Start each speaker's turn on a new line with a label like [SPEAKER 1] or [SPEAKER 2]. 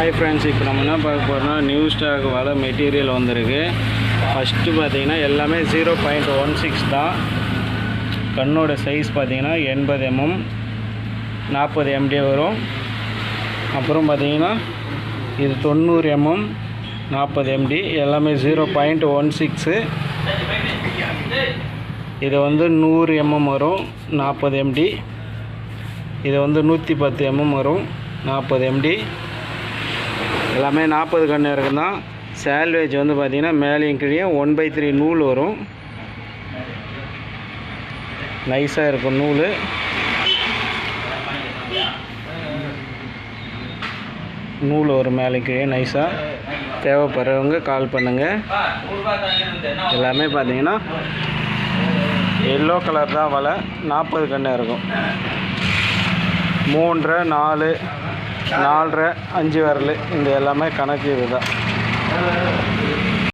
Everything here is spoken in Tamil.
[SPEAKER 1] ஹாய் ஃப்ரெண்ட்ஸ், இப்போ நம்ம என்ன பார்க்க போகிறோம்னா நியூ ஸ்டாக் வலை மெட்டீரியல் வந்திருக்கு. ஃபஸ்ட்டு பார்த்தீங்கன்னா எல்லாமே 0.16 தான். கண்ணோட சைஸ் பார்த்தீங்கன்னா 80 mm 40 MD வரும். அப்புறம் பார்த்தீங்கன்னா இது 90 mm 40 MD, எல்லாமே 0.16. இது வந்து 100 mm வரும் 40 MD. இது வந்து 110 mm வரும் 40 MD. எல்லாமே 40 கன்று இருக்குது தான். சால்வேஜ் வந்து பார்த்திங்கன்னா மேலேயும் கீழே 1/3 நூல் வரும். நைஸாக இருக்கும் நூல். நூல் வரும் மேலே கீழே நைஸாக. தேவைப்படுறவங்க கால் பண்ணுங்கள். எல்லாமே பார்த்தீங்கன்னா எல்லோ கலர் தான் வலை. 40 கன்று இருக்கும். 3, 4, 4, 5 விரல் இந்த எல்லாமே கணக்கு இதுதான்.